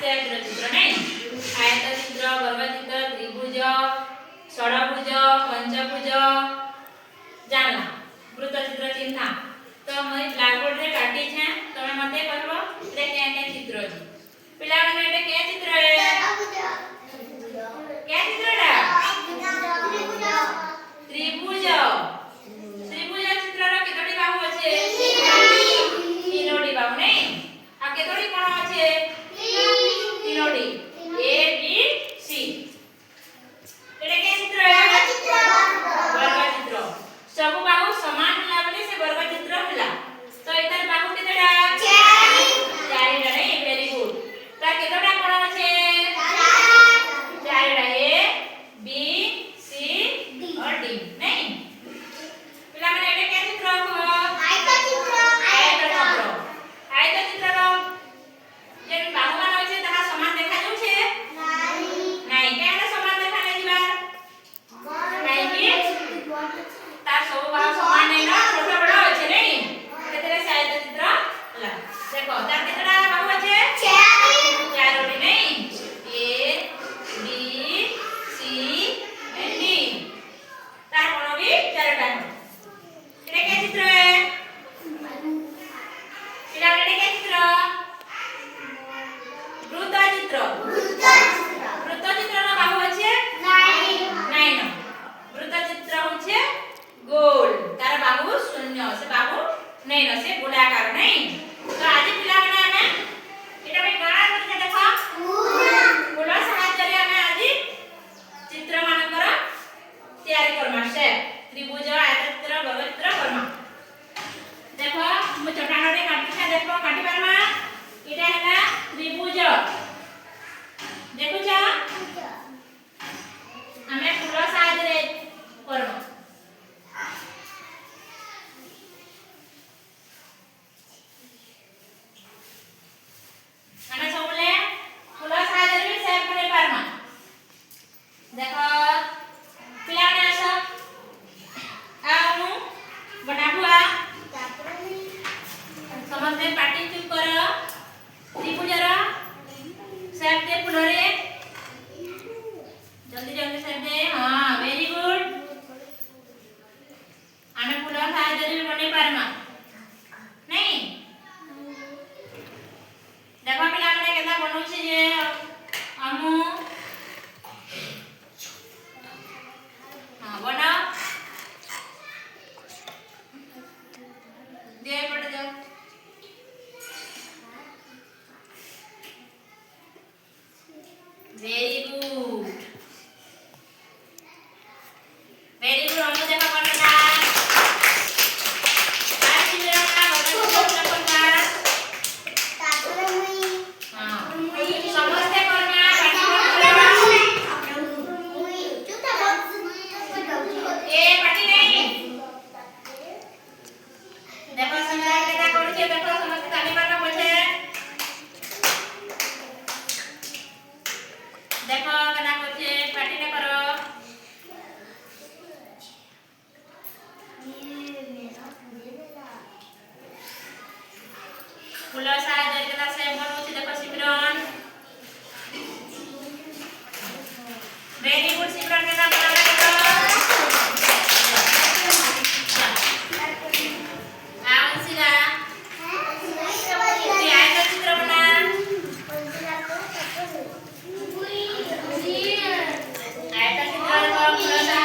सेब्रचित्र नहीं आयतचित्र वर्गचित्र त्रिभुज षडभुज पंचभुज जानला वृत्तचित्र चिन्हा तो मैं ब्लैक बोर्ड रे काटी छे तमे मते कहबो એટલે કે કે ચિત્ર છે પેલા મને એટલે કે ચિત્ર હે કે ચિત્રડા ત્રિભુજ ત્રિભુજ ચિત્રનો કેતોડી બાહુ છે तीनोडी बाहु नहीं आ केतोडी कोण છે तीनोडी ए बी सी એટલે કે ચિત્ર वर्गचित्र सब बाहु समान होला बोले से वर्गचित्र होला तो इधर बाहु केतोडा चारिडा नहीं वेरी गुड ता केतोडा कोण છે चारिडा ए बी सी और डी नहीं પેલા મને એટલે કે ચિત્ર જેમ બાહુમાં હોય છે તારા સમાન દેખા જવું છે નહીં કેને સમાન દેખા નહીં જીવાર નહીં કે તાર સૌ બાહુ સમાન નહીં ના છોટો બડો હોય છે નહીં એટલે સાઈડ ચિત્ર લા દેખો તાર કેટલા બાહુ છે ચારોડી નહીં A B C and D તાર કોનો બી ચારડા એટલે કે ચિત્ર હે પેલા એટલે કે ચિત્ર वृत्तचित्र वृत्तचित्रનો બાહુ છે 9 वृत्तचित्र છે गोल તારા બાહુ શૂન્ય છે બાહુ નહીં હશે ગોળાકાર નહીં તો આજે ପିଲାମାନେ ଆମେ ଏଟା ପାଇଁ କାଣା କରିଛେ ଦେଖ ଗୋଳ ସାହାଯ୍ୟରେ ଆମେ ଆଜି ଚିତ୍ର ମାନଙ୍କର ତିଆରି କରମା ସେ त्रिभुज आयतचित्र वर्गचित्र କରମା ଦେଖ ମୁଁ ଚଟାଣରେ କାଟିଛେ ଦେଖ କାଟି ପାରମା एटा हैला त्रिभुज देखुछ हमें फूल साथ रे करबो हमें सबले फूल साथ रे सेव करे पारमा देखो पिलाने आसो आउनु बनाबुआ समझते पार्टी चुप करो त्रिभुजर सेव दे फूल रे जल्दी जल्दी सेव दे हां वेरी गुड आमे फूल साहाय्य रे बने पारमा नहीं देखो पिला माने केता बनउ छी जे हमु हां बना दे पड़ जाओ वेरी गुड हम देखा करना आज मेरा ना बड़ा करना तापर मुई हां समझते करना मुई चुप ए पाटी नहीं देखो संग्रह केटा करछे देखो समझते ताली मारना पछे देखो कना करछे पाटी ने करो फूल साहाय्य केता से बनउछि देखो सिमरन वेरी गुड सिमरन केता बनाना देखो आंसिला ये आयत चित्र बना आयत चित्र को फूल